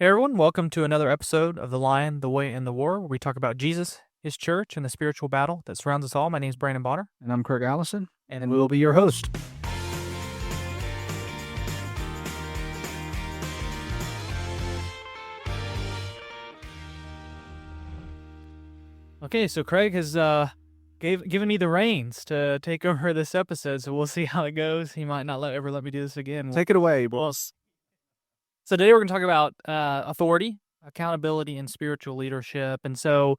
Hey everyone, welcome to another episode of The Lion, the Way, and the War, where we talk about Jesus, his church, and the spiritual battle that surrounds us all. My name is Brandon Bonner, And I'm Kirk Allison, and and we'll we'll be be your your host. host. Okay, so Craig has given me the reins to take over this episode, so we'll see how it goes. He might not ever let me do this again. Take it away, bro. Well, so today we're going to talk about authority, accountability, and spiritual leadership. And so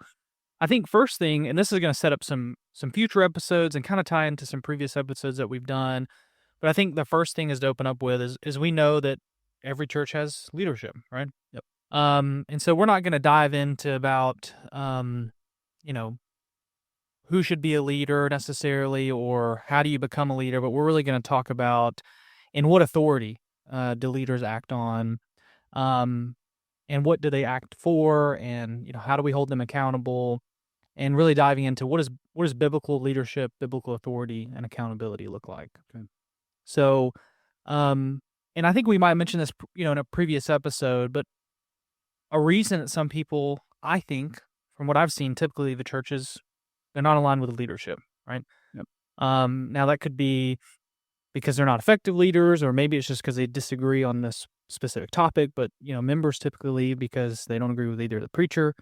I think first thing, and this is going to set up some future episodes and kind of tie into some previous episodes that we've done. But I think the first thing is to open up with is we know that every church has leadership, right? Yep. And so we're not going to dive into about you know, who should be a leader necessarily or how do you become a leader, but we're really going to talk about in what authority do leaders act on, um, and what do they act for, and how do we hold them accountable, and really diving into what does biblical leadership, biblical authority, and accountability look like. Okay. So, and I think we might mention this, in a previous episode, but a reason that some people, I think, from what I've seen, typically the churches, they're not aligned with leadership, right? Yep. Now that could be because they're not effective leaders, or maybe it's just because they disagree on this specific topic. But members typically leave because they don't agree with either the preacher,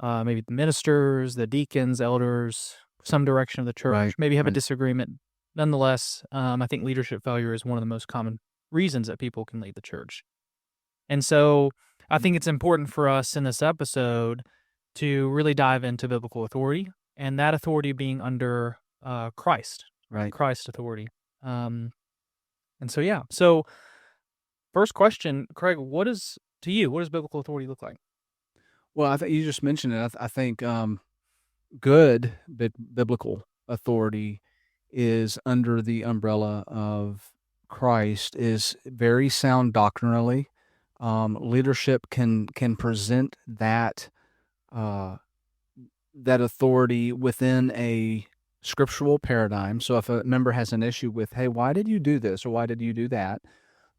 maybe the ministers, the deacons, elders, some direction of the church. Right. Maybe have a Right. disagreement. Nonetheless, I think leadership failure is one of the most common reasons that people can leave the church. And so I think it's important for us in this episode to really dive into biblical authority, and that authority being under Christ, Right. Christ authority. And so, yeah. So first question, Craig, what does biblical authority look like? Well, I think you just mentioned it. I think good biblical authority is under the umbrella of Christ, is very sound doctrinally. Leadership can present uh, that authority within a scriptural paradigm. So if a member has an issue with, hey, why did you do this or why did you do that?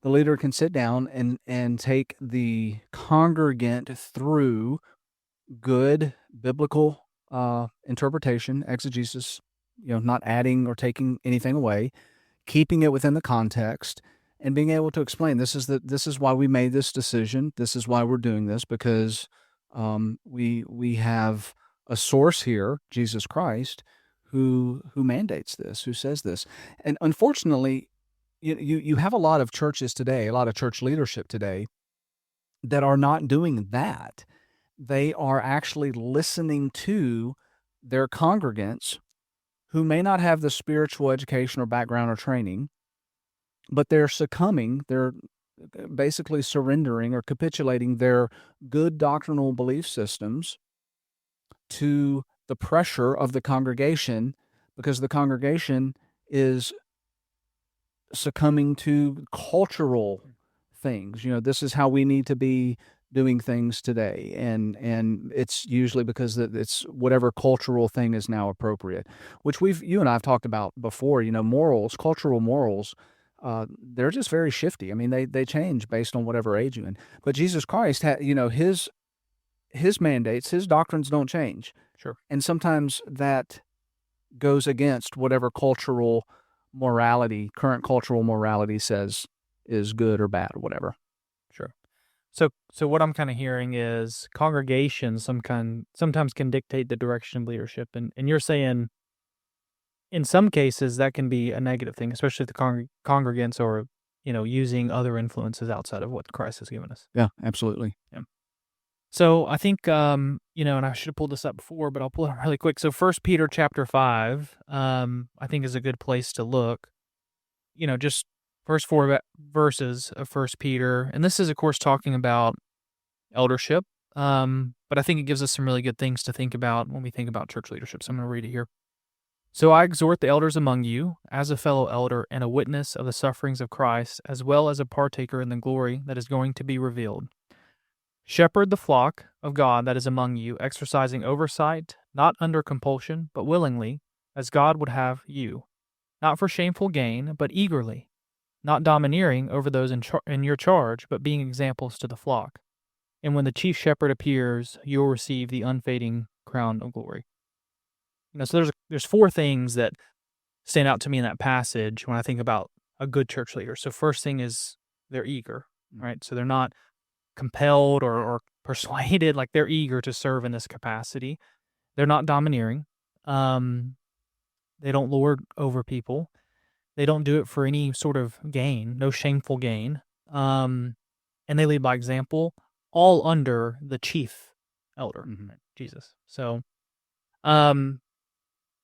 The leader can sit down and take the congregant through good biblical interpretation, exegesis, not adding or taking anything away, keeping it within the context, and being able to explain this is why we made this decision. This is why we're doing this, because we have a source here, Jesus Christ, who mandates this, who says this. And unfortunately, you have a lot of churches today, a lot of church leadership today that are not doing that. They are actually listening to their congregants who may not have the spiritual education or background or training, but they're succumbing, they're basically surrendering or capitulating their good doctrinal belief systems to the pressure of the congregation, because the congregation is succumbing to cultural things. This is how we need to be doing things today, and it's usually because it's whatever cultural thing is now appropriate, which you and I have talked about before. Morals, cultural morals, they're just very shifty. I mean, they change based on whatever age you're in. But Jesus Christ had, his mandates, his doctrines don't change. Sure. And sometimes that goes against whatever current cultural morality says is good or bad or whatever. Sure. So what I'm kind of hearing is congregations sometimes can dictate the direction of leadership, and you're saying in some cases that can be a negative thing, especially if the congregants are using other influences outside of what Christ has given us. Yeah, absolutely. Yeah. So I think and I should have pulled this up before, but I'll pull it up really quick. So 1 Peter chapter 5, I think is a good place to look. Just first 4 verses of 1 Peter, and this is of course talking about eldership. But I think it gives us some really good things to think about when we think about church leadership. So I'm going to read it here. So I exhort the elders among you, as a fellow elder and a witness of the sufferings of Christ, as well as a partaker in the glory that is going to be revealed. Shepherd the flock of God that is among you, exercising oversight, not under compulsion, but willingly, as God would have you, not for shameful gain, but eagerly, not domineering over those in your charge, but being examples to the flock. and when the chief shepherd appears, you'll receive the unfading crown of glory. So there's four things that stand out to me in that passage when I think about a good church leader. So first thing is they're eager, right? So they're not compelled or persuaded, like they're eager to serve in this capacity. They're not domineering. Um, they don't lord over people. They don't do it for any sort of gain, no shameful gain. Um, and they lead by example, all under the chief elder, Mhm. right? Jesus. Um,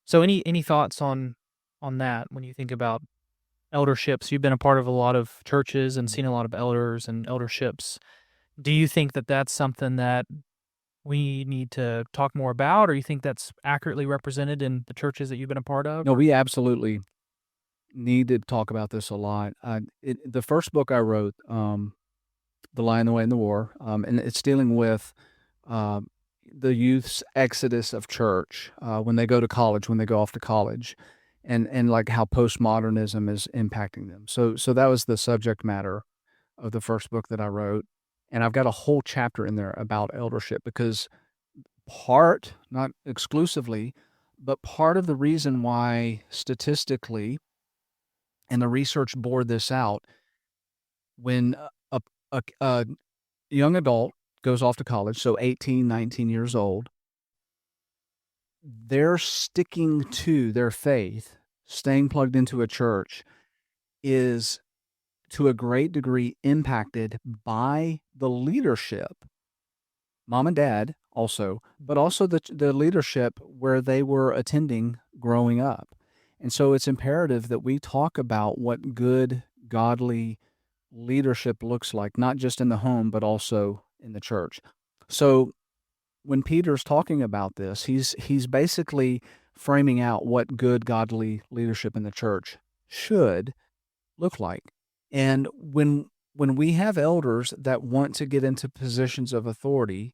so any thoughts on that when you think about elderships? You've been a part of a lot of churches and Mhm. seen a lot of elders and elderships. Do you think that that's something that we need to talk more about, or you think that's accurately represented in the churches that you've been a part of? No, Or we absolutely need to talk about this a lot. The first book I wrote, The Lion, the Way, and the War, and it's dealing with uh, the youth's exodus of church when they go to college, when they go off to college, and like how postmodernism is impacting them. So that was the subject matter of the first book that I wrote, and I've got a whole chapter in there about eldership because part, not exclusively, but part of the reason why statistically, and the research bore this out, when a young adult goes off to college, so 18, 19 years old, they're sticking to their faith, staying plugged into a church is to a great degree impacted by the leadership, mom and dad also, but also the leadership where they were attending growing up. And so it's imperative that we talk about what good, godly leadership looks like, not just in the home, but also in the church. So when Peter's talking about this, he's basically framing out what good, godly leadership in the church should look like. And when we have elders that want to get into positions of authority,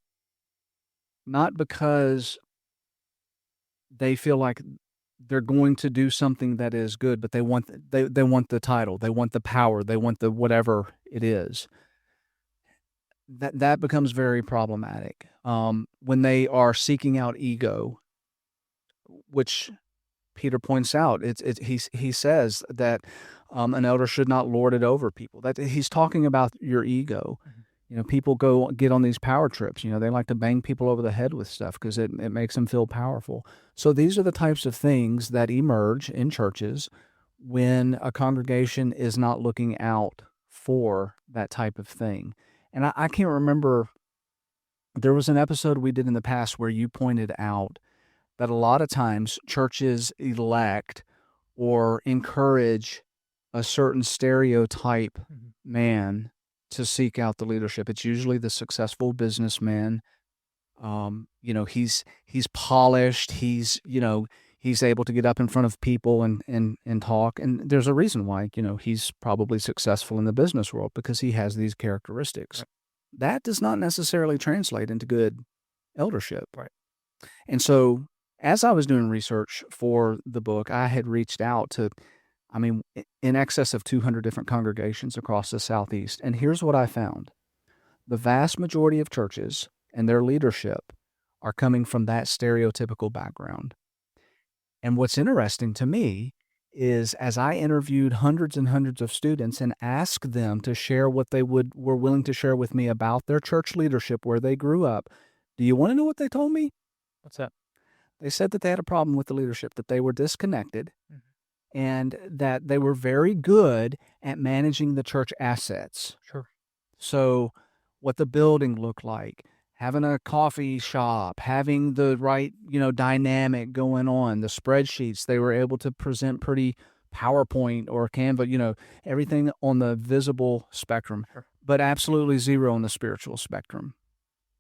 not because they feel like they're going to do something that is good, but they want the title, they want the power, they want the whatever it is. That becomes very problematic when they are seeking out ego, which Peter points out. He says that an elder should not lord it over people. That he's talking about your ego. Mhm. People go get on these power trips. They like to bang people over the head with stuff because it makes them feel powerful. So these are the types of things that emerge in churches when a congregation is not looking out for that type of thing. And I can't remember. There was an episode we did in the past where you pointed out that a lot of times churches elect or encourage a certain stereotype Mhm. man to seek out the leadership. It's usually the successful businessman. He's polished. He's able to get up in front of people and talk. And there's a reason why he's probably successful in the business world because he has these characteristics. Right. That does not necessarily translate into good eldership. Right. And so, as I was doing research for the book, I had reached out to, in excess of 200 different congregations across the Southeast. And here's what I found: the vast majority of churches and their leadership are coming from that stereotypical background. And what's interesting to me is as I interviewed hundreds and hundreds of students and asked them to share what they were willing to share with me about their church leadership where they grew up, do you want to know what they told me? What's that? They said that they had a problem with the leadership, that they were disconnected, Mhm. and that they were very good at managing the church assets. Sure. So, what the building looked like, having a coffee shop, having the right, dynamic going on, the spreadsheets, they were able to present pretty PowerPoint or Canva, everything on the visible spectrum, Sure. but absolutely zero on the spiritual spectrum.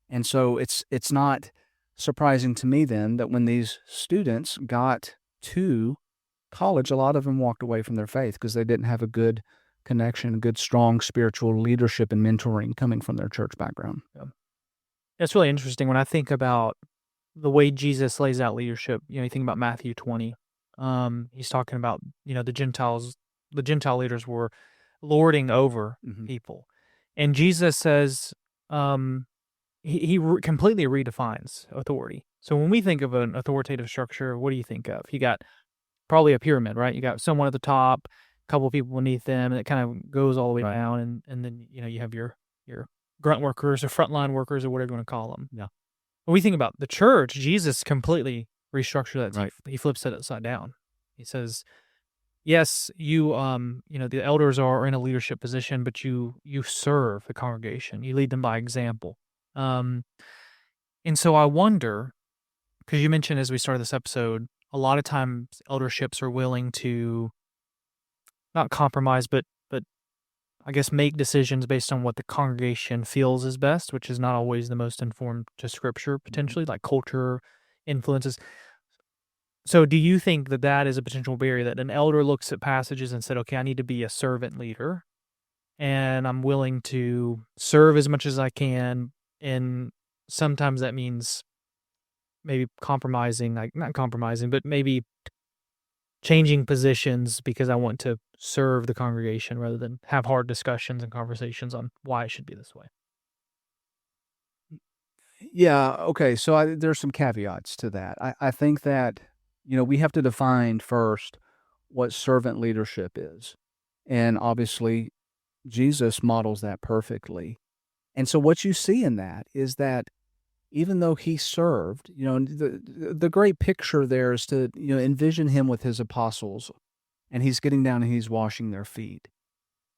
And so it's not surprising to me then that when these students got to college, a lot of them walked away from their faith because they didn't have a good connection, good, strong spiritual leadership and mentoring coming from their church background. Yeah. It's really interesting when I think about the way Jesus lays out leadership. You think about Matthew 20. He's talking about, the Gentile leaders were lording over Mhm. people. And Jesus says, um, completely redefines authority. So when we think of an authoritative structure, what do you think of? You got probably a pyramid, right? You got someone at the top, a couple of people beneath them, and it kind of goes all the way down, and then you have your grunt workers or frontline workers or whatever you want to call them. Yeah. When we think about the church, Jesus completely restructured that. Right. He flips it upside down. He says, "Yes, you the elders are in a leadership position, but you serve the congregation. You lead them by example." Um, and so I wonder, because you mentioned as we started this episode, a lot of times elderships are willing to not compromise, but I guess make decisions based on what the congregation feels is best, which is not always the most informed to scripture, Mhm. potentially, like culture influences. So do you think that that is a potential barrier, that an elder looks at passages and said, "Okay, I need to be a servant leader, and I'm willing to serve as much as I can," and sometimes that means maybe compromising, like not compromising, but maybe changing positions because I want to serve the congregation rather than have hard discussions and conversations on why it should be this way. Yeah, okay, so there's some caveats to that. I think that, we have to define first what servant leadership is, and obviously, Jesus models that perfectly, and so what you see in that is that even though he served, and the great picture there is to, envision him with his apostles, and he's getting down and he's washing their feet.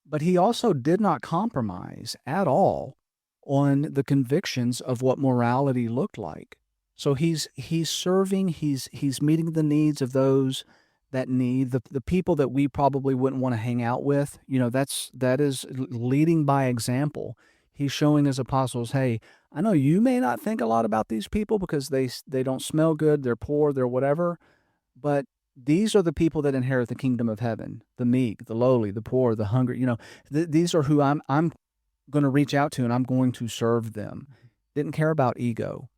But he also did not compromise at all on the convictions of what morality looked like. So he's serving, he's meeting the needs of those that need the people that we probably wouldn't want to hang out with. That is leading by example. He's showing his apostles, hey, I know you may not think a lot about these people because they don't smell good, they're poor, they're whatever, but these are the people that inherit the kingdom of heaven, the meek, the lowly, the poor, the hungry, these are who I'm gonna reach out to, and I'm going to serve them. Didn't care about ego.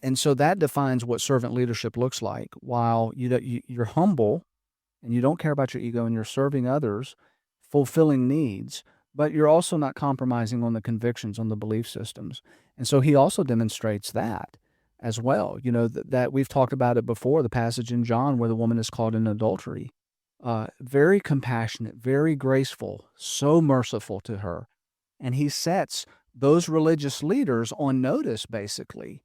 And so that defines what servant leadership looks like. While you're humble and you don't care about your ego and you're serving others, fulfilling needs, but you're also not compromising on the convictions, on the belief systems. And so he also demonstrates that as well. That we've talked about it before, the passage in John where the woman is caught in adultery. Very compassionate, very graceful, so merciful to her. And he sets those religious leaders on notice, basically.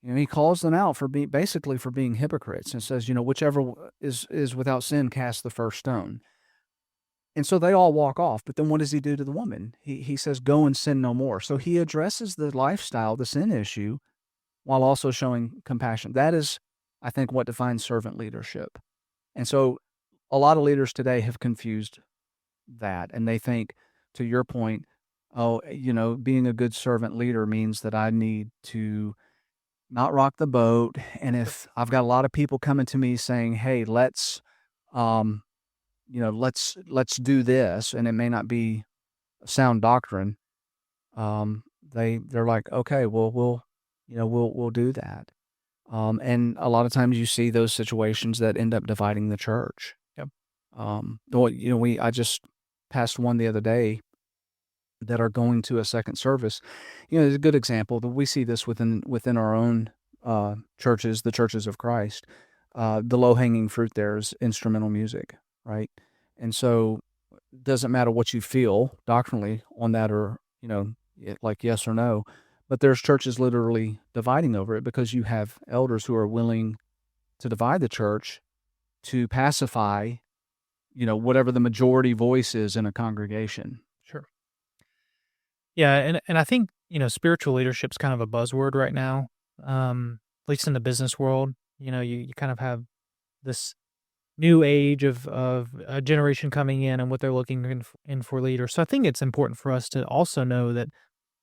He calls them out for being hypocrites and says, whichever is without sin, cast the first stone. And so they all walk off. But then what does he do to the woman? He says, go and sin no more. So he addresses the lifestyle, the sin issue, while also showing compassion. That is, I think, what defines servant leadership. And so a lot of leaders today have confused that. And they think, to your point, oh, being a good servant leader means that I need to not rock the boat. And if I've got a lot of people coming to me saying, hey, um, let's do this, and it may not be sound doctrine. They're like, okay, well, we'll do that. And a lot of times you see those situations that end up dividing the church. Yep. I just passed one the other day that are going to a second service. It's a good example that we see this within our own churches, the churches of Christ. The low hanging fruit there is instrumental music, right? And so it doesn't matter what you feel doctrinally on that, or like yes or no, but there's churches literally dividing over it because you have elders who are willing to divide the church to pacify whatever the majority voice is in a congregation. Sure. Yeah, and I think, spiritual leadership's kind of a buzzword right now, at least in the business world. You kind of have this new age of a generation coming in and what they're looking in for leaders. So I think it's important for us to also know that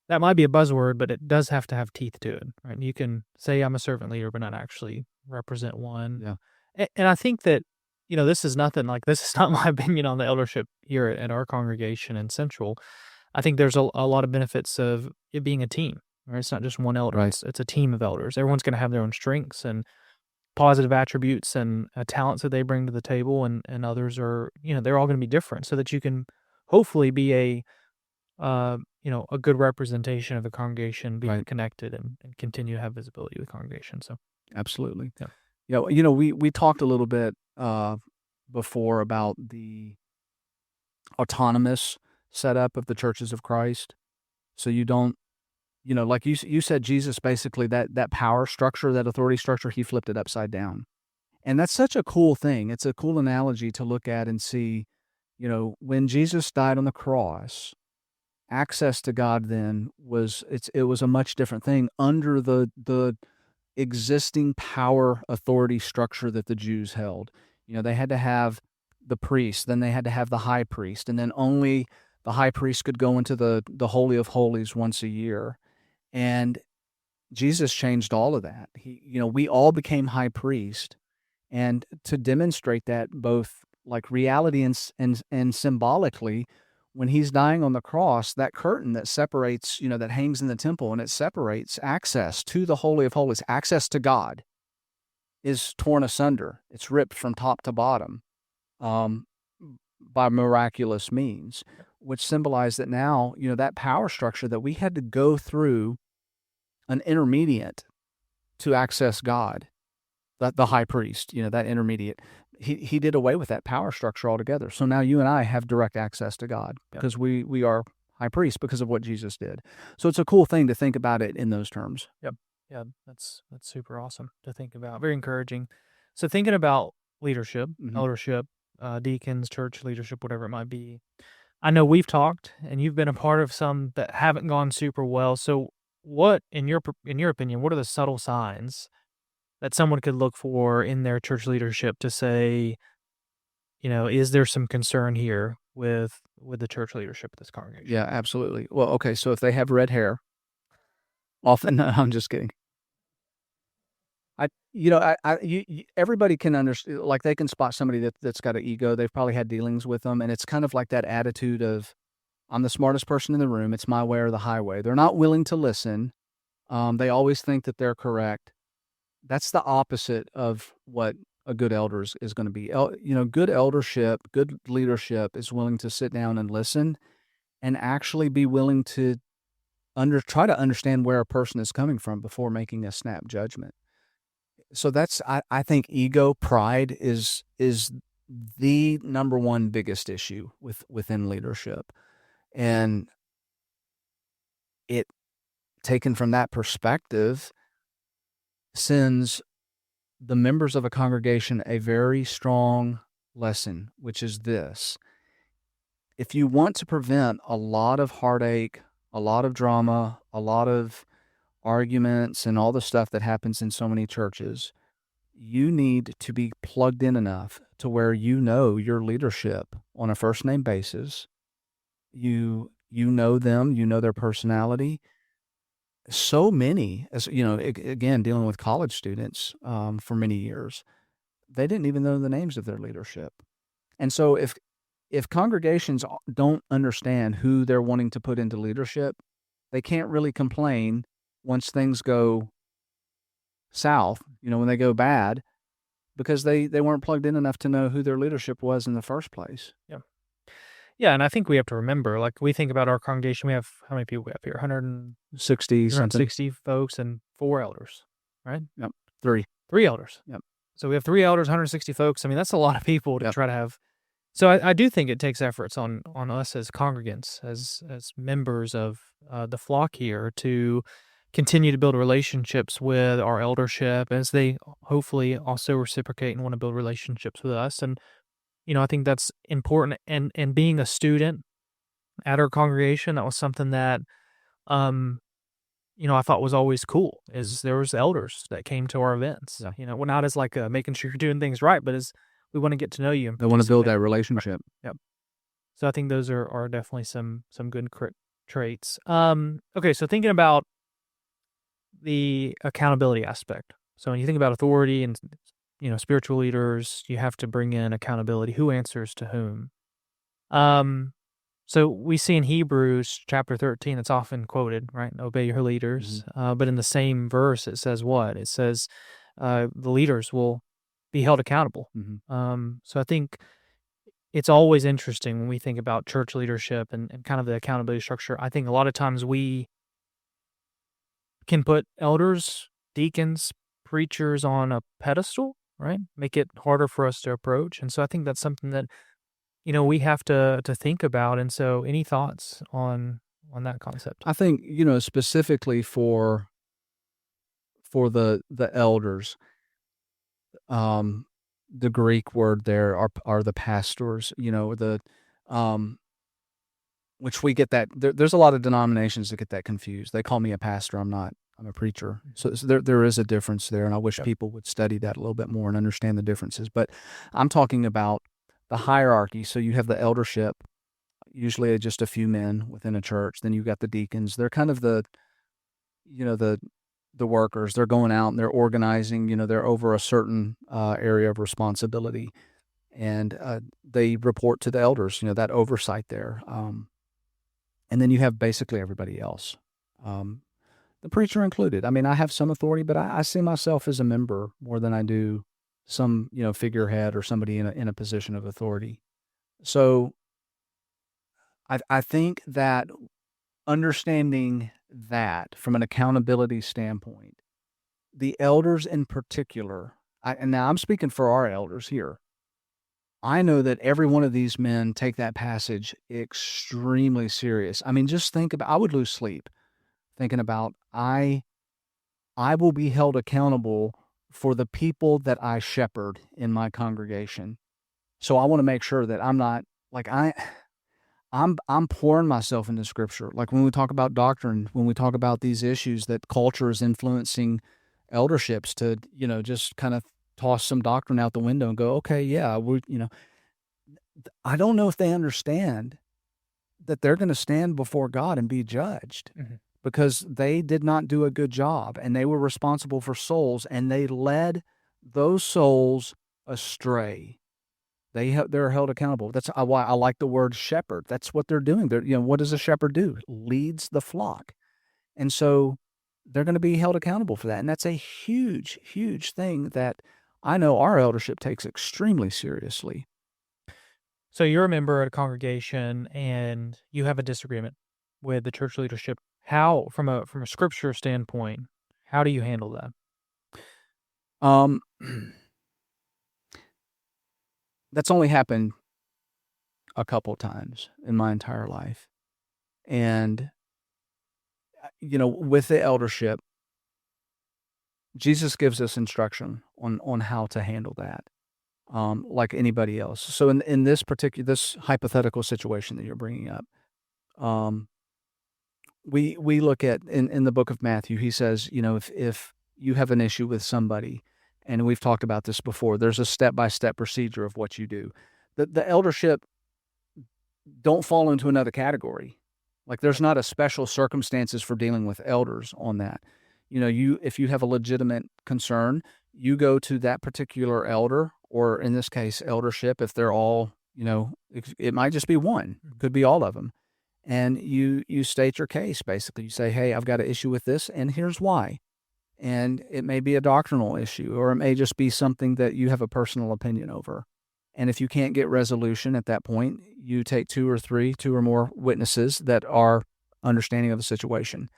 that might be a buzzword, but it does have to have teeth to it, right? You can say I'm a servant leader, but not actually represent one. Yeah. And I think that, this is nothing like this is not my opinion on the eldership here at our congregation in Central. I think there's a lot of benefits of it being a team, right? It's not just one elder. Right. It's a team of elders. Everyone's going to have their own strengths and positive attributes and talents that they bring to the table, and others are, they're all going to be different, so that you can hopefully be a a good representation of the congregation being Right. connected and continue to have visibility with the congregation. So, Absolutely. yeah. Yeah, we talked a little bit before about the autonomous setup of the churches of Christ. So you don't, like you said, Jesus basically that power structure, that authority structure, he flipped it upside down. And that's such a cool thing. It's a cool analogy to look at and see, when Jesus died on the cross, access to God then it was a much different thing under the existing power authority structure that the Jews held. They had to have the priest, then they had to have the high priest, and then only the high priest could go into the holy of holies once a year. And Jesus changed all of that. We all became high priest, and to demonstrate that both like reality and symbolically, when he's dying on the cross, that curtain that separates, that hangs in the temple and it separates access to the holy of holies, access to God, is torn asunder. It's ripped from top to bottom, um, by miraculous means, which symbolized that now, that power structure that we had to go through an intermediate to access God, the high priest, that intermediate, he did away with that power structure altogether. So now you and I have direct access to God Yeah. because we are high priests because of what Jesus did. So it's a cool thing to think about it in those terms. Yep. Yeah, that's super awesome to think about. Very encouraging. So thinking about leadership, Mhm. eldership, deacons, church leadership, whatever it might be. I know we've talked, and you've been a part of some that haven't gone super well. So, what, in your opinion, what are the subtle signs that someone could look for in their church leadership to say, is there some concern here with the church leadership of this congregation? Yeah, absolutely. Well, okay, so if they have red hair, often no, I'm just kidding. Everybody can understand, like, they can spot somebody that's got an ego. They've probably had dealings with them, and it's kind of like that attitude of, "I'm the smartest person in the room. It's my way or the highway." They're not willing to listen. They always think that they're correct. That's the opposite of what a good elder is gonna be. Good eldership, good leadership is willing to sit down and listen and actually be willing to try to understand where a person is coming from before making a snap judgment. So that's I think ego, pride is the number one biggest issue within leadership. And it taken from that perspective sends the members of a congregation a very strong lesson, which is this: if you want to prevent a lot of heartache, a lot of drama, a lot of arguments, and all the stuff that happens in so many churches, you need to be plugged in enough to where you know your leadership on a first name basis. You know them, you know their personality. So many, as again, dealing with college students for many years, they didn't even know the names of their leadership. And so if congregations don't understand who they're wanting to put into leadership, they can't really complain once things go south, when they go bad, because they weren't plugged in enough to know who their leadership was in the first place. Yeah. Yeah, and I think we have to remember, like, we think about our congregation, we have how many people we have here? 60 something. 160 folks and 4 elders, right? Yep. 3. 3 elders. Yep. So we have 3 elders, 160 folks. I mean, that's a lot of people to Yep. try to have. So I do think it takes efforts on us as congregants, as members of, the flock here to continue to build relationships with our eldership as they hopefully also reciprocate and wanna build relationships with us, and, I think that's important, and being a student at our congregation, that was something that, um, I thought was always cool, is there was elders that came to our events, Yeah. well, not as like, making sure you're doing things right, but as we wanna get to know you and They wanna build participate. that Right. relationship. Yep. So I think those are definitely some good traits. Okay, so thinking about the accountability aspect. So when you think about authority and spiritual leaders, you have to bring in accountability. Who answers to whom? Um, so we see in Hebrews chapter 13, it's often quoted, right? Obey your leaders. Mhm. But in the same verse, it says what? It says the leaders will be held accountable. Mhm. So I think it's always interesting when we think about church leadership and kind of the accountability structure. I think a lot of times we can put elders, deacons, preachers on a pedestal, right? Make it harder for us to approach. And so I think that's something that, we have to think about. And so any thoughts on that concept? I think, specifically for the elders, um, the Greek word there are the pastors, um, which we get that there's a lot of denominations that get that confused. They call me a pastor, I'm not. I'm a preacher. So there is a difference there, and I wish Yep. people would study that a little bit more and understand the differences. But I'm talking about the hierarchy. So you have the eldership, usually just a few men within a church. Then you've got the deacons. They're kind of you know, the the workers. They're going out and they're organizing. They're over a certain area of responsibility, and they report to the elders. That oversight there. And then you have basically everybody else, um, the preacher included. I mean, I have some authority, but I see myself as a member more than I do some figurehead or somebody in a position of authority. So I think that understanding that from an accountability standpoint, the elders in particular, and now I'm speaking for our elders here. I know that every one of these men take that passage extremely serious. I mean, just think about, I would lose sleep thinking about, I will be held accountable for the people that I shepherd in my congregation. So I want to make sure that I'm not like I'm pouring myself into scripture. Like when we talk about doctrine, when we talk about these issues that culture is influencing elderships to, just kind of toss some doctrine out the window and go, okay, yeah, I don't know if they understand that they're going to stand before God and be judged Mhm. because they did not do a good job and they were responsible for souls and they led those souls astray. They're held accountable. That's why I like the word shepherd. That's what they're doing. What does a shepherd do? Leads the flock. And so they're going to be held accountable for that. And that's a huge, huge thing that I know our eldership takes extremely seriously. So you're a member at a congregation and you have a disagreement with the church leadership. How, from a scripture standpoint, how do you handle that? Um, that's only happened a couple times in my entire life. And, with the eldership, Jesus gives us instruction on how to handle that, like anybody else. So in this hypothetical situation that you're bringing up, um, we look at in the book of Matthew, he says, if you have an issue with somebody, and we've talked about this before, there's a step-by-step procedure of what you do. The eldership don't fall into another category. Like there's not a special circumstances for dealing with elders on that. If you have a legitimate concern, you go to that particular elder, or in this case, eldership, if they're all, it might just be one, could be all of them. And you state your case basically. You say, "Hey, I've got an issue with this, and here's why." And it may be a doctrinal issue, or it may just be something that you have a personal opinion over. And if you can't get resolution at that point, you take two or more witnesses that are understanding of the situation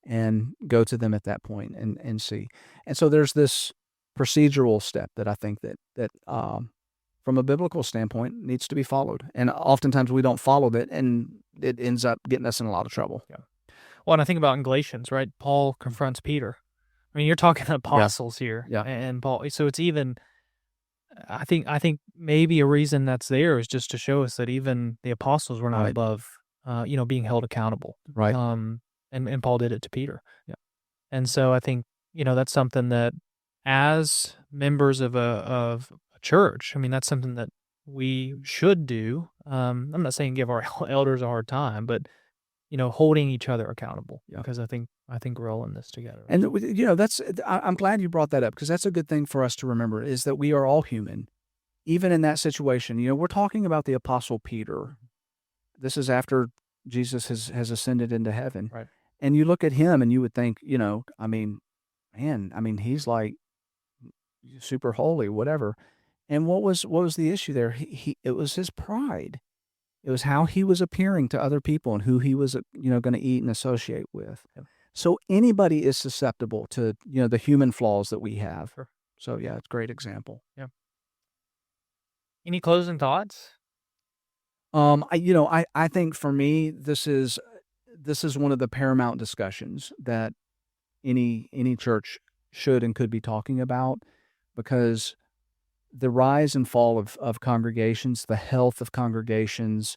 and go to them at that point and see. And so there's this procedural step that I think that from a biblical standpoint needs to be followed. And oftentimes we don't follow it, and it ends up getting us in a lot of trouble. Yeah. Well, and I think about in Galatians, right? Paul confronts Peter. I mean, you're talking Yeah, apostles here, yeah, and Paul. So it's even. I think maybe a reason that's there is just to show us that even the apostles were not right, above, being held accountable. right. Um, and Paul did it to Peter. Yeah. And so I think that's something that, as members of a church, I mean, that's something that we should do. I'm not saying give our elders a hard time, but holding each other accountable, Yeah. because I think we're all in this together. And that's I'm glad you brought that up because that's a good thing for us to remember is that we are all human. Even in that situation, we're talking about the apostle Peter. This is after Jesus has ascended into heaven. Right. And you look at him and you would think, I mean, man, I mean, he's like super holy, whatever. And what was the issue there? It was his pride. It was how he was appearing to other people and who he was, going to eat and associate with. Yep. So anybody is susceptible to, the human flaws that we have. Sure. So yeah, it's a great example. Yeah. Any closing thoughts? I think for me, this is one of the paramount discussions that any church should and could be talking about, because the rise and fall of congregations, the health of congregations,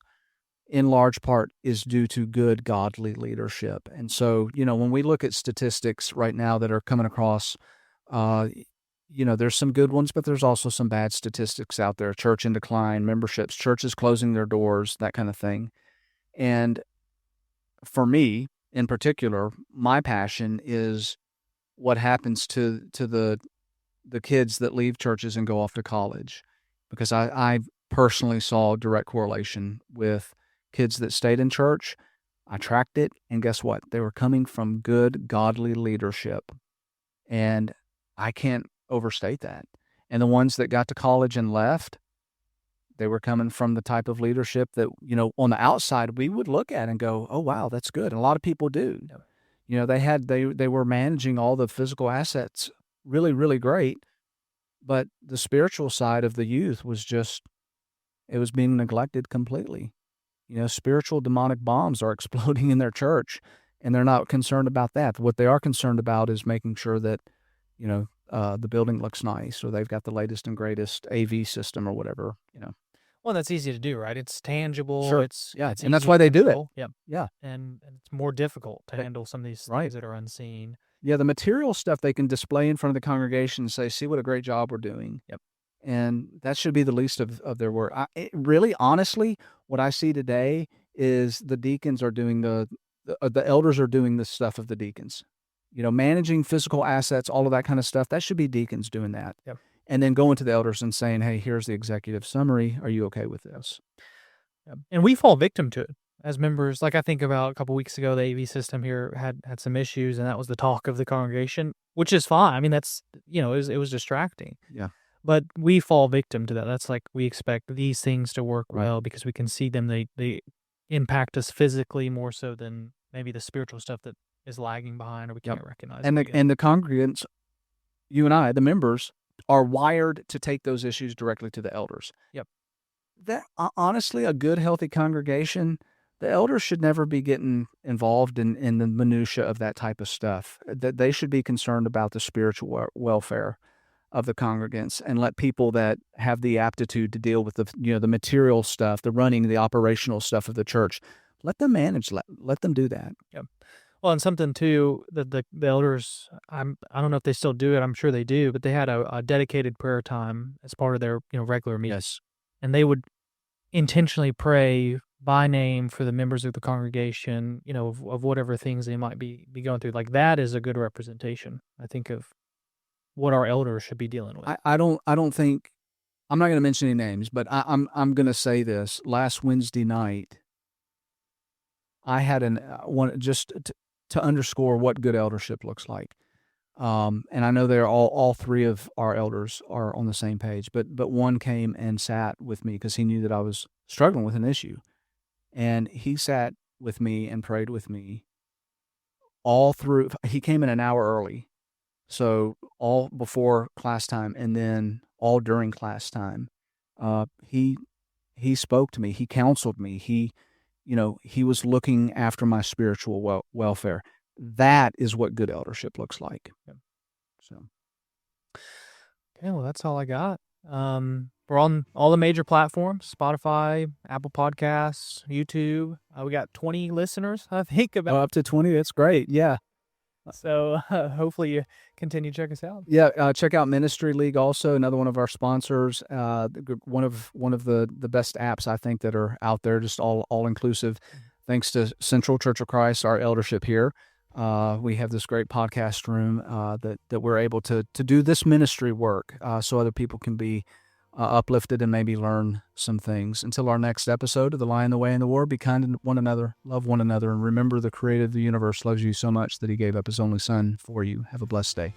in large part is due to good godly leadership. And so, when we look at statistics right now that are coming across, uh, there's some good ones, but there's also some bad statistics out there. Church in decline, memberships, churches closing their doors, that kind of thing. And for me, in particular, my passion is what happens to the kids that leave churches and go off to college, because I personally saw a direct correlation with kids that stayed in church. I tracked it, and guess what? They were coming from good, godly leadership, and I can't overstate that. And the ones that got to college and left, they were coming from the type of leadership that, on the outside we would look at and go, "Oh, wow, that's good." And a lot of people do. They were managing all the physical assets really, really great, but the spiritual side of the youth was just, it was being neglected completely. Spiritual demonic bombs are exploding in their church, and they're not concerned about that. What they are concerned about is making sure that, the building looks nice, or they've got the latest and greatest AV system or whatever. Well, that's easy to do, right? It's tangible. Sure. It's Yeah, it's and that's easy why to they do it. control. Yep. Yeah. And it's more difficult to They handle some of these Right. things that are unseen. Yeah, the material stuff they can display in front of the congregation and say, "See what a great job we're doing." Yep. And that should be the least of their work. Really, honestly, what I see today is the deacons are doing the elders are doing the stuff of the deacons. Managing physical assets, all of that kind of stuff, that should be deacons doing that. Yep. And then going to the elders and saying, "Hey, here's the executive summary. Are you okay with this?" Yep. And we fall victim to it as members. Like I think about a couple weeks ago, the AV system here had some issues, and that was the talk of the congregation, which is fine. I mean, that's it was distracting. Yeah. But we fall victim to that. That's like we expect these things to work Right. well because we can see them. They impact us physically more so than maybe the spiritual stuff that is lagging behind or we Yep. can't recognize And it the yet. and the congregants, you and I, the members, are wired to take those issues directly to the elders. Yep. That honestly, a good, healthy congregation, the elders should never be getting involved in the minutia of that type of stuff. That they should be concerned about the spiritual welfare of the congregants, and let people that have the aptitude to deal with the material stuff, the running, the operational stuff of the church, let them manage. Let them do that. Yep. Well, and something too that the elders, I don't know if they still do it. I'm sure they do, but they had a dedicated prayer time as part of their regular meeting, Yes. and they would intentionally pray by name for the members of the congregation, of whatever things they might be going through. Like that is a good representation, I think, of what our elders should be dealing with. I don't think, I'm not going to mention any names, but I'm going to say this. Last Wednesday night, I had one just to underscore what good eldership looks like. And I know they're all three of our elders are on the same page, but one came and sat with me because he knew that I was struggling with an issue, and he sat with me and prayed with me all through. He came in an hour early, so all before class time and then all during class time. He spoke to me. He counseled me. He was looking after my spiritual welfare. That is what good eldership looks like. Yep. So, Okay, well, that's all I got. We're on all the major platforms: Spotify, Apple Podcasts, YouTube. We got 20 listeners, I think, about. up to 20. That's great. Yeah. So hopefully you continue to check us out. Yeah. Check out Ministry League, also another one of our sponsors. One of the best apps I think that are out there, just all inclusive. Thanks to Central Church of Christ, our eldership here. We have this great podcast room that we're able to do this ministry work, so other people can be uplifted and maybe learn some things. Until our next episode of The Lion, the Way, and the War, be kind to one another, love one another, and remember the Creator of the universe loves you so much that He gave up His only Son for you. Have a blessed day.